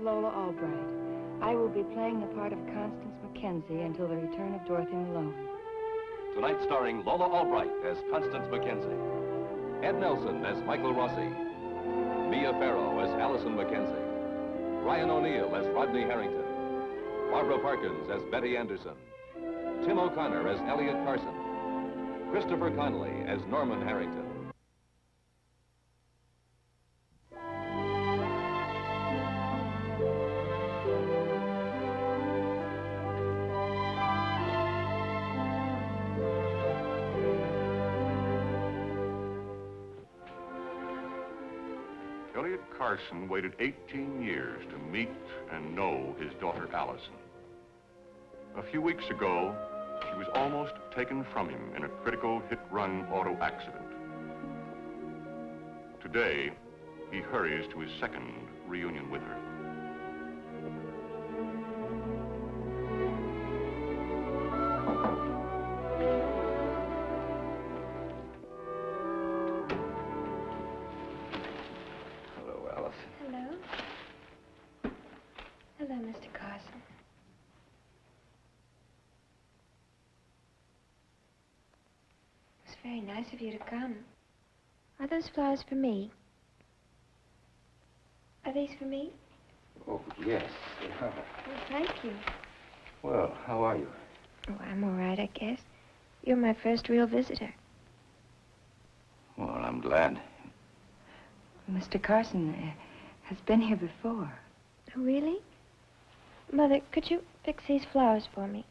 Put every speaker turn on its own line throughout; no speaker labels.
Lola Albright. I will be playing the part of Constance Mackenzie until the return of Dorothy Malone.
Tonight starring Lola Albright as Constance Mackenzie, Ed Nelson as Michael Rossi, Mia Farrow as Allison Mackenzie, Ryan O'Neill as Rodney Harrington, Barbara Parkins as Betty Anderson, Tim O'Connor as Elliot Carson, Christopher Connolly as Norman Harrington.
Elliot Carson waited 18 years to meet and know his daughter Allison. A few weeks ago, she was almost taken from him in a critical hit-run auto accident. Today, he hurries to his second reunion with her.
Hello, Allison.
Hello. Hello, Mr. Carson. It was very nice of you to come. Are those flowers for me? Are these for me?
Oh, yes.
Oh, thank you.
Well, how are you?
Oh, I'm all right, I guess. You're my first real visitor.
Well, I'm glad.
Mr. Carson has been here before.
Oh, really? Mother, could you fix these flowers for me?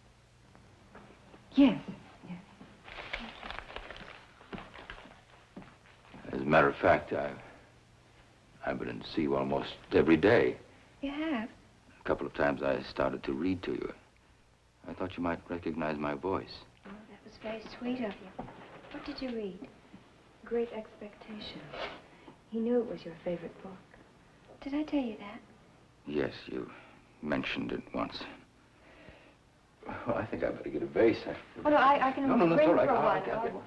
Yes, yes.
As a matter of fact, I've been to see you almost every day.
You have?
A couple of times I started to read to you. I thought you might recognize my voice.
Oh, that was very sweet of you. What did you read?
Great Expectations. He knew it was your favorite book.
Did I tell you that?
Yes, you mentioned it once. Well, I think I better get a vase.
Oh, no, I can
No,
bring
it's all right.
for
I'll
one.
get one.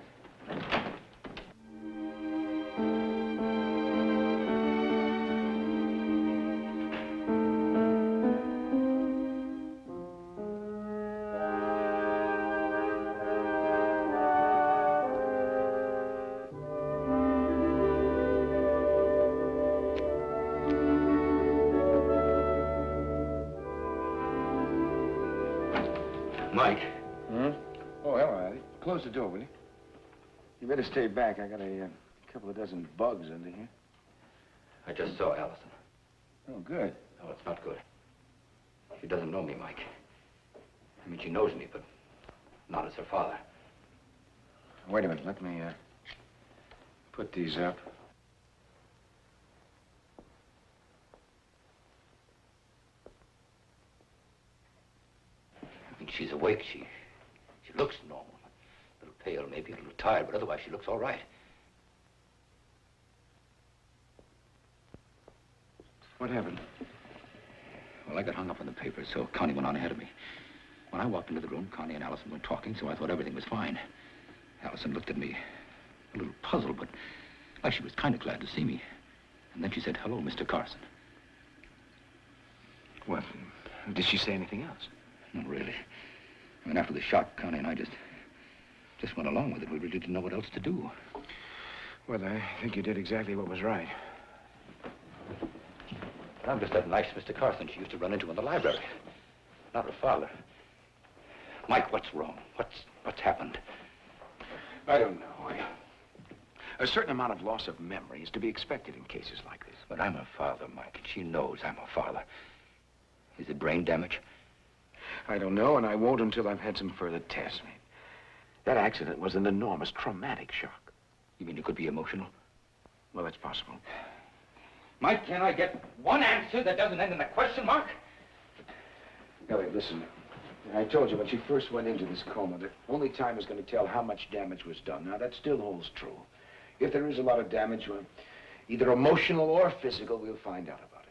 Mike.
Hmm? Oh, hello, Eddie. Close the door, will you? You better stay back. I got a couple of dozen bugs under here.
I just saw Allison.
Oh, good.
No, it's not good. She doesn't know me, Mike. I mean, she knows me, but not as her father.
Wait a minute. Let me put these up.
I mean, she's awake. She looks normal. A little pale, maybe a little tired, but otherwise she looks all right.
What happened?
Well, I got hung up on the paper, so Connie went on ahead of me. When I walked into the room, Connie and Allison were talking, so I thought everything was fine. Allison looked at me, a little puzzled, but like she was kind of glad to see me. And then she said, "Hello, Mr. Carson."
What? Did she say anything else?
Not really. I mean, after the shock, Connie and I just went along with it. We really didn't know what else to do.
Well, I think you did exactly what was right.
I'm just that nice Mr. Carson she used to run into in the library. Not her father. Mike, what's wrong? What's happened?
I don't know. A certain amount of loss of memory is to be expected in cases like this.
But I'm her father, Mike, and she knows I'm her father. Is it brain damage?
I don't know, and I won't until I've had some further tests. That accident was an enormous traumatic shock.
You mean it could be emotional?
Well, that's possible.
Mike, can I get one answer that doesn't end in a question mark?
Elliot, listen. I told you when she first went into this coma that only time is going to tell how much damage was done. Now, that still holds true. If there is a lot of damage, well, either emotional or physical, we'll find out about it.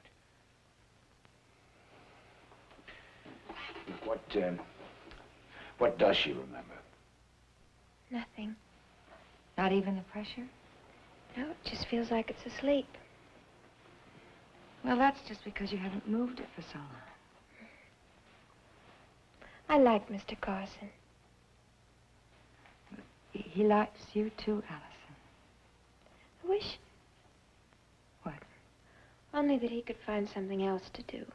What does she remember?
Nothing.
Not even the pressure?
No, it just feels like it's asleep.
Well, that's just because you haven't moved it for so long.
I like Mr. Carson.
He likes you too, Allison.
I wish...
What?
Only that he could find something else to do.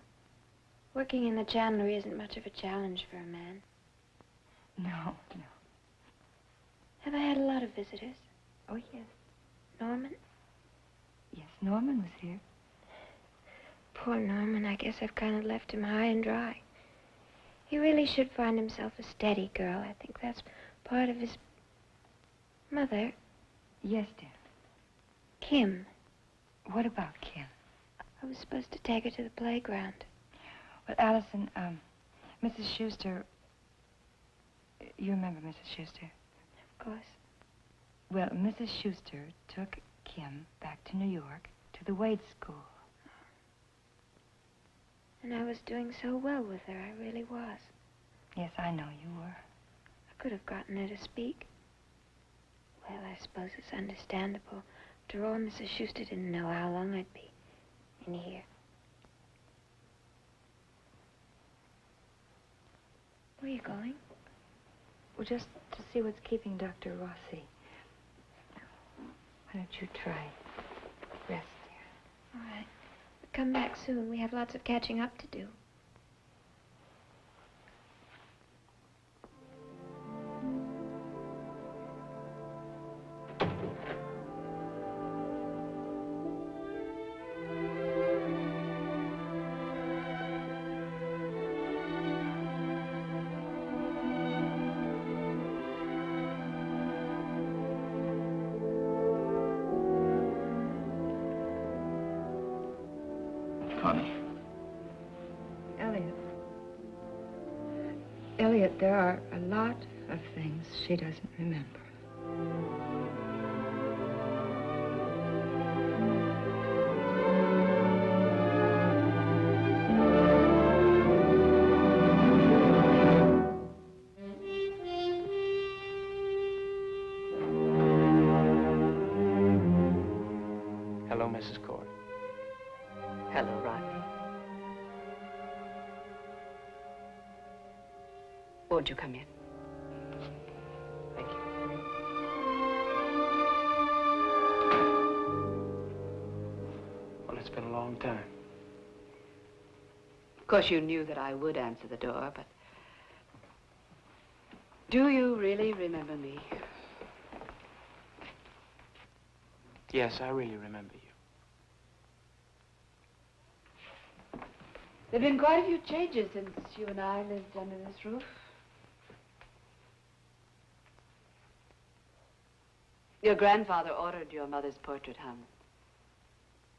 Working in the chandlery isn't much of a challenge for a man.
No.
Have I had a lot of visitors?
Oh, yes.
Norman?
Yes, Norman was here.
Poor Norman, I guess I've kind of left him high and dry. He really should find himself a steady girl. I think that's part of his... Mother,
Yes, dear.
Kim.
What about Kim?
I was supposed to take her to the playground.
Well, Allison, Mrs. Schuster... You remember Mrs. Schuster?
Of course.
Well, Mrs. Schuster took Kim back to New York to the Wade School.
And I was doing so well with her, I really was.
Yes, I know you were.
I could have gotten her to speak. Well, I suppose it's understandable. After all, Mrs. Schuster didn't know how long I'd be in here. Where are you going?
Well, just to see what's keeping Dr. Rossi. Why don't you try rest, dear?
All right. Come back soon. We have lots of catching up to do.
Connie.
Elliot, there are a lot of things she doesn't remember.
Hello, Mrs. Cord.
Hello, Rodney. Won't you come in? Thank you.
Well, it's been a long time.
Of course, you knew that I would answer the door, but... Do you really remember me?
Yes, I really remember you.
There have been quite a few changes since you and I lived under this roof. Your grandfather ordered your mother's portrait hung.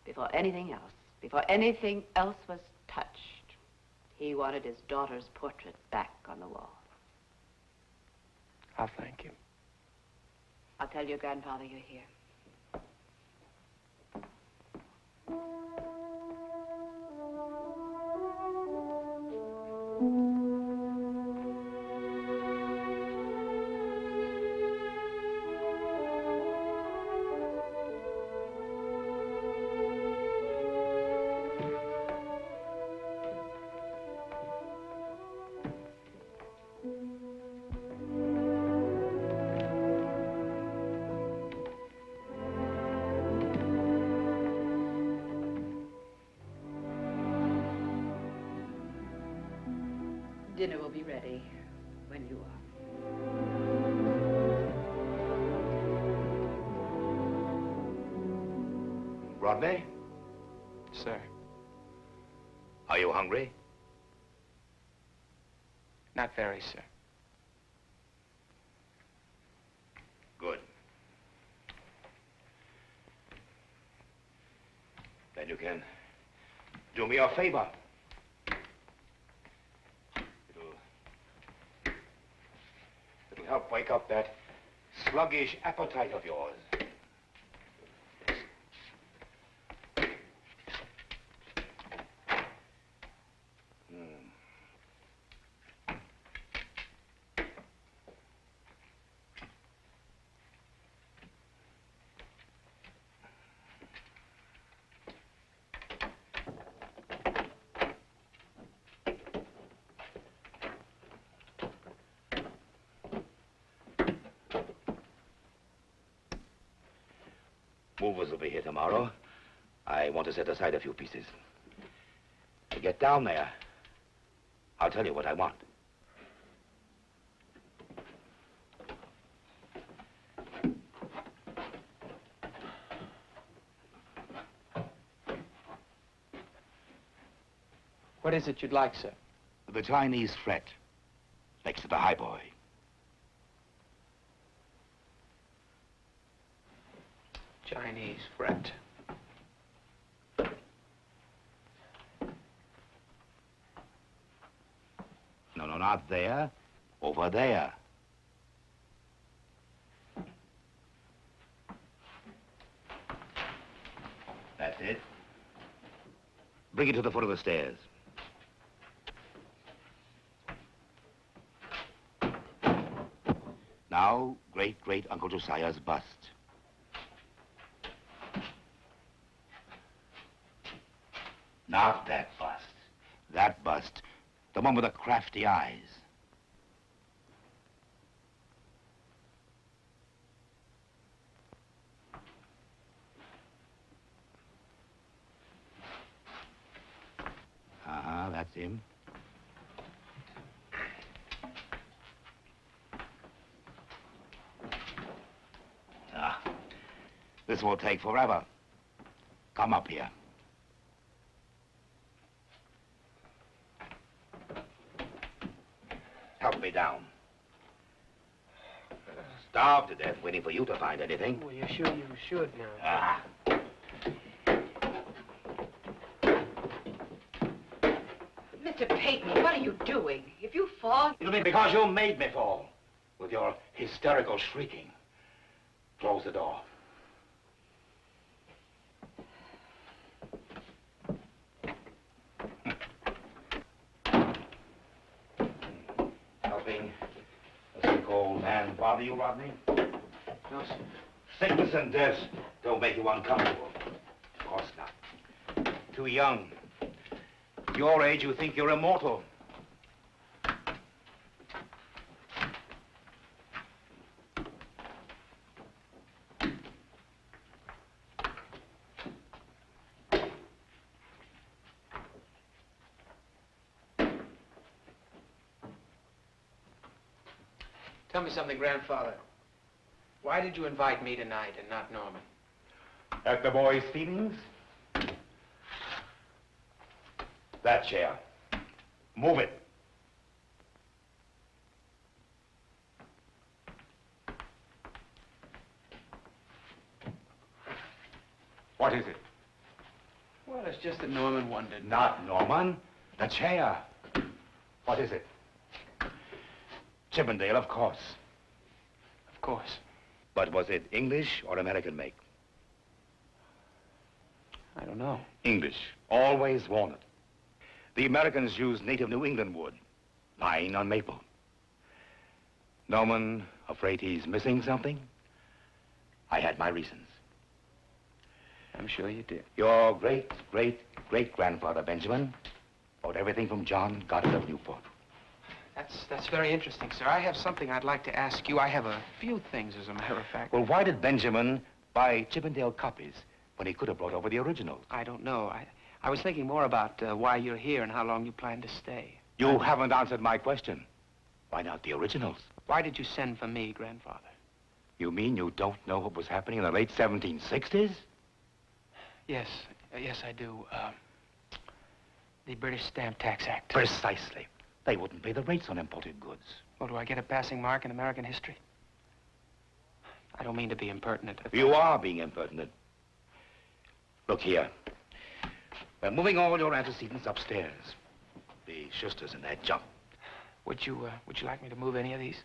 Before anything else was touched, he wanted his daughter's portrait back on the wall.
I'll thank you.
I'll tell your grandfather you're here. Dinner will be ready when you are.
Rodney,
Sir,
are you hungry?
not very, sir.
Good. Then you can do me a favor. It'll help wake up that sluggish appetite of yours. Movers will be here tomorrow. I want to set aside a few pieces. To get down there, I'll tell you what I want.
What is it you'd like, sir?
The Chinese fret, next to the highboy.
Chinese fret.
No, not there. Over there. That's it. Bring it to the foot of the stairs. Now, great-great-uncle Josiah's bust. Not that bust. That bust. The one with the crafty eyes. Uh-huh, that's him. This will take forever. Come up here. Help me down. Starved to death waiting for you to find anything.
Well, you're sure you should now.
Ah.
Mr. Peyton, what are you doing? If you fall...
It'll be because you made me fall. With your hysterical shrieking. Close the door. Helping a sick old man bother you, Rodney?
No, sir.
Sickness and death don't make you uncomfortable. Of course not. Too young. At your age, you think you're immortal.
Tell me something, Grandfather. Why did you invite me tonight and not Norman?
At the boy's feelings? That chair. Move it. What is it?
Well, it's just that Norman wondered.
Not Norman. The chair. What is it? Chippendale, of course.
Of course.
But was it English or American make?
I don't know.
English. Always walnut. The Americans use native New England wood. Pine on maple. Norman, afraid he's missing something? I had my reasons.
I'm sure you did.
Your great-great-great-grandfather, Benjamin, bought everything from John Goddard of Newport.
That's very interesting, sir. I have something I'd like to ask you. I have a few things, as a matter of fact.
Well, why did Benjamin buy Chippendale copies when he could have brought over the originals?
I don't know. I was thinking more about why you're here and how long you plan to stay.
You haven't answered my question. Why not the originals?
Why did you send for me, Grandfather?
You mean you don't know what was happening in the late 1760s?
Yes, yes, I do. The British Stamp Tax Act.
Precisely. They wouldn't pay the rates on imported goods.
Well, do I get a passing mark in American history? I don't mean to be impertinent.
You are being impertinent. Look here. We're moving all your antecedents upstairs. The Schusters in that junk.
Would you like me to move any of these?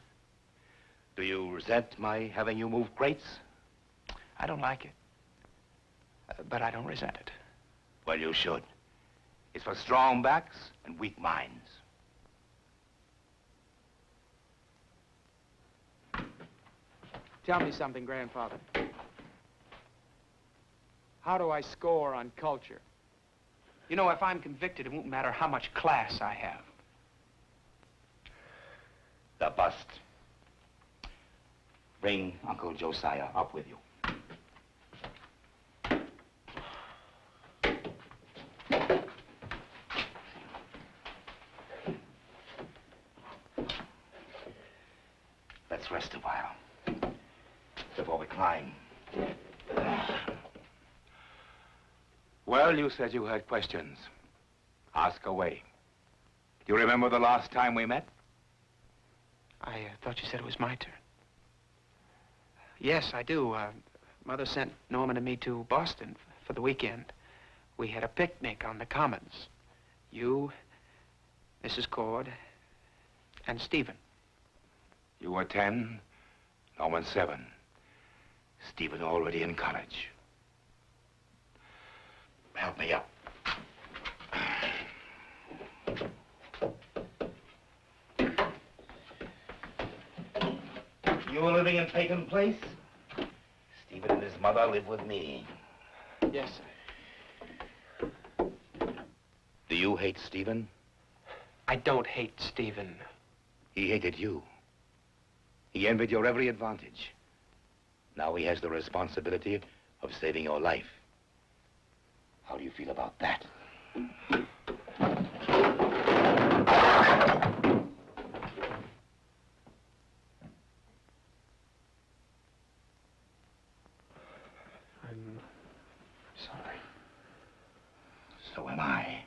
Do you resent my having you move crates?
I don't like it. But I don't resent it.
Well, you should. It's for strong backs and weak minds.
Tell me something, Grandfather. How do I score on culture? You know, if I'm convicted, it won't matter how much class I have.
The bust. Bring Uncle Josiah up with you. Let's rest a while. Before we climb. Well, you said you had questions. Ask away. Do you remember the last time we met?
I thought you said it was my turn. Yes, I do. Mother sent Norman and me to Boston for the weekend. We had a picnic on the Commons. You, Mrs. Cord, and Stephen.
You were 10, Norman 7. Stephen already in college. Help me up. You were living in Peyton Place? Stephen and his mother live with me.
Yes, sir.
Do you hate Stephen?
I don't hate Stephen.
He hated you. He envied your every advantage. Now he has the responsibility of saving your life. How do you feel about that?
I'm sorry.
So am I.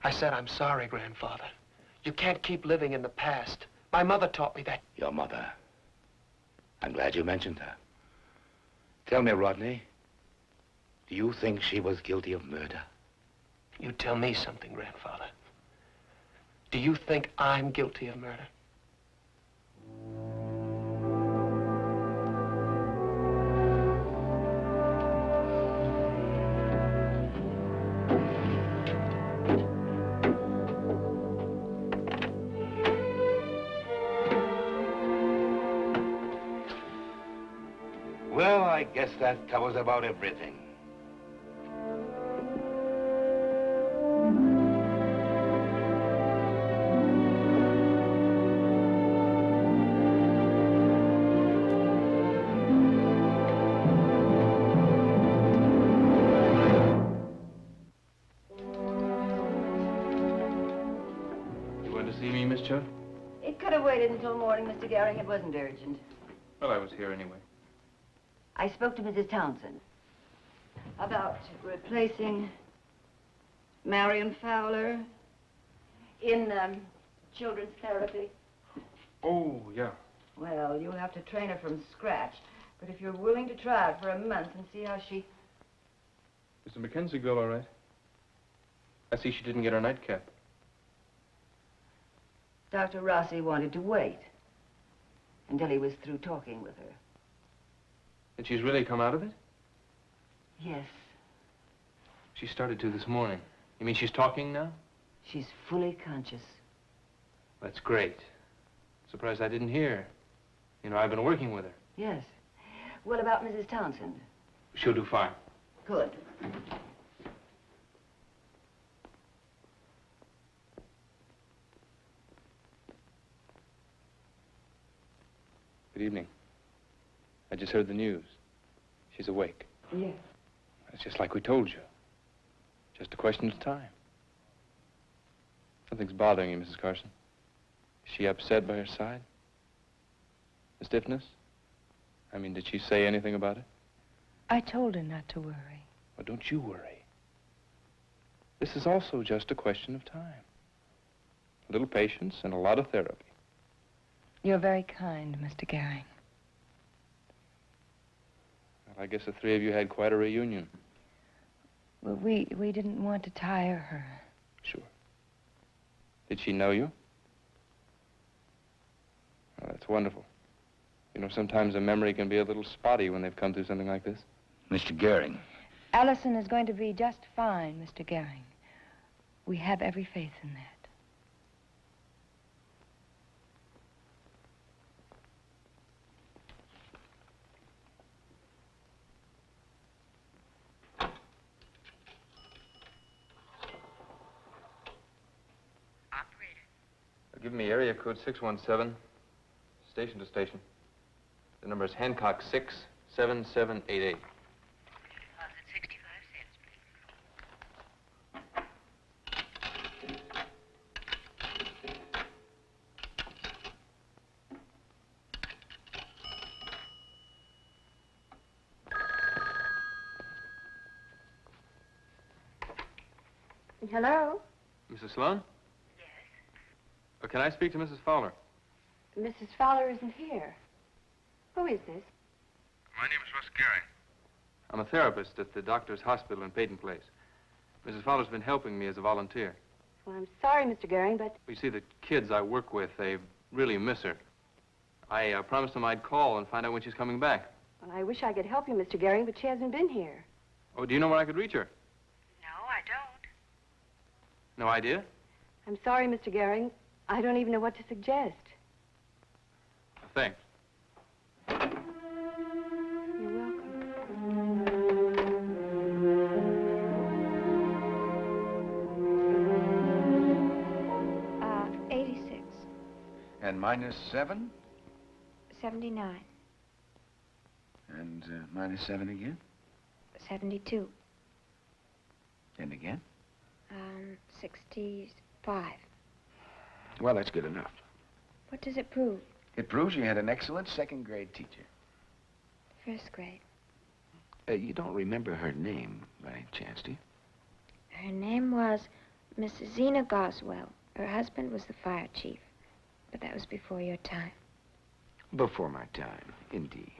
I said I'm sorry, Grandfather. You can't keep living in the past. My mother taught me that.
Your mother. I'm glad you mentioned her. Tell me, Rodney, do you think she was guilty of murder?
You tell me something, Grandfather. Do you think I'm guilty of murder?
Well, I guess that covers about everything.
You went to see me, Miss Chubb?
It could have waited until morning, Mr. Gehring. It wasn't urgent.
Well, I was here anyway.
I spoke to Mrs. Townsend about replacing Marion Fowler in children's therapy.
Oh, yeah.
Well, you'll have to train her from scratch. But if you're willing to try it for a month and see how she...
Is the Mackenzie girl all right? I see she didn't get her nightcap.
Dr. Rossi wanted to wait until he was through talking with her.
And she's really come out of it?
Yes,
She started to this morning. You mean she's talking now?
she's fully conscious.
That's great. Surprised I didn't hear. You know, I've been working with her.
Yes. What about Mrs. Townsend?
She'll do fine.
Good.
Good evening. I just heard the news. She's awake.
Yes.
It's just like we told you. Just a question of time. Something's bothering you, Mrs. Carson. Is she upset by her side? The stiffness? I mean, did she say anything about it?
I told her not to worry.
Well, don't you worry. This is also just a question of time. A little patience and a lot of therapy.
You're very kind, Mr. Gehring.
Well, I guess the three of you had quite a reunion.
Well, we didn't want to tire her.
Sure. Did she know you? Well, that's wonderful. You know, sometimes a memory can be a little spotty when they've come through something like this.
Mr. Gehring.
Allison is going to be just fine, Mr. Gehring. We have every faith in that.
Give me area code 617, station to station. The number is Hancock 67788.
Hello?
Mrs. Sloan? Yes. Can I speak to Mrs. Fowler?
Mrs. Fowler isn't here. Who is this?
My name is Russ Gary. I'm a therapist at the doctor's hospital in Peyton Place. Mrs. Fowler's been helping me as a volunteer.
Well, I'm sorry, Mr. Goering, but...
You see, the kids I work with, they really miss her. I promised them I'd call and find out when she's coming back.
Well, I wish I could help you, Mr. Goering, but she hasn't been here.
Oh, do you know where I could reach her?
No, I don't.
No idea?
I'm sorry, Mr. Goering. I don't even know what to suggest.
Thanks.
You're welcome.
86.
And minus 7?
79.
And minus 7 again?
72.
And again?
65.
Well, that's good enough.
What does it prove?
It proves you had an excellent second-grade teacher.
First grade.
You don't remember her name, by any chance, do you?
Her name was Mrs. Zena Goswell. Her husband was the fire chief. But that was before your time.
Before my time, indeed.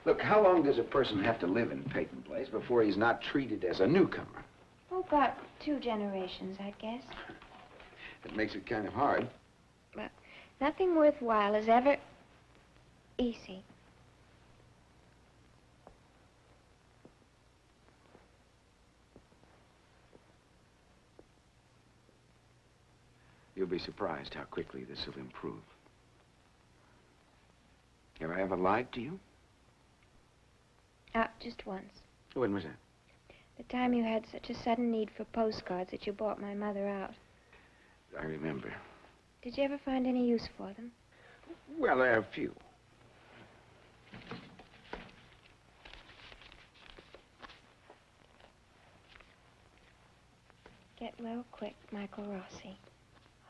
Look, how long does a person have to live in Peyton Place before he's not treated as a newcomer?
Oh, about 2 generations, I guess.
It makes it kind of hard.
But nothing worthwhile is ever easy.
You'll be surprised how quickly this will improve. Have I ever lied to you?
Just once.
When was that?
The time you had such a sudden need for postcards that you bought my mother out.
I remember.
Did you ever find any use for them?
Well, there are a few.
Get well quick, Michael Rossi.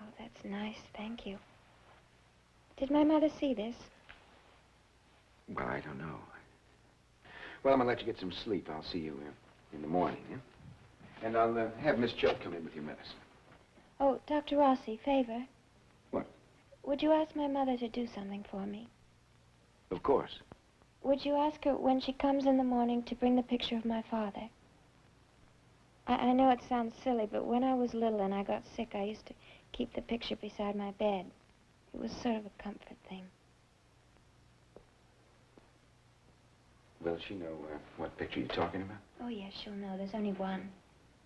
Oh, that's nice. Thank you. Did my mother see this?
Well, I don't know. Well, I'm gonna let you get some sleep. I'll see you in the morning, yeah? And I'll have Miss Chubb come in with your medicine.
Oh, Dr. Rossi, favor.
What?
Would you ask my mother to do something for me?
Of course.
Would you ask her when she comes in the morning to bring the picture of my father? I know it sounds silly, but when I was little and I got sick, I used to keep the picture beside my bed. It was sort of a comfort thing.
Will she know what picture you're talking about?
Oh, yes, she'll know. There's only one.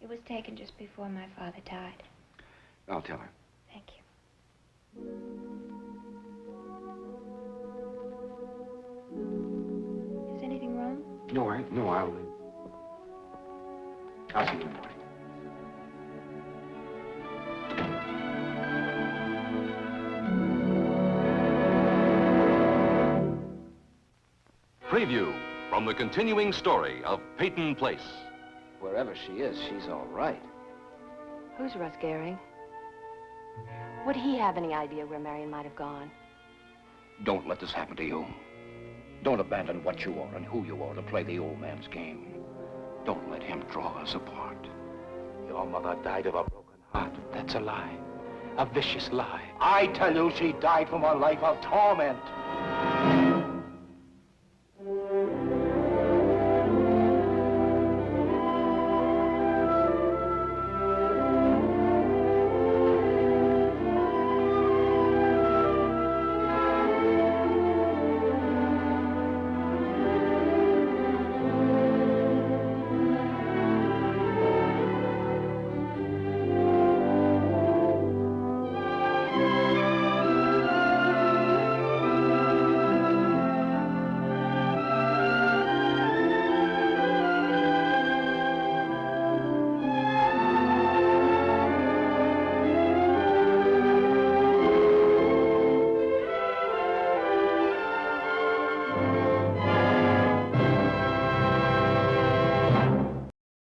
It was taken just before my father died.
I'll tell her.
Thank you. Is anything wrong?
No, I'll see you in the morning.
Preview from the continuing story of Peyton Place.
Wherever she is, she's all right.
Who's Russ Goering? Would he have any idea where Marion might have gone?
Don't let this happen to you. Don't abandon what you are and who you are to play the old man's game. Don't let him draw us apart.
Your mother died of a broken heart.
That's a lie. A vicious lie.
I tell you, she died from a life of torment.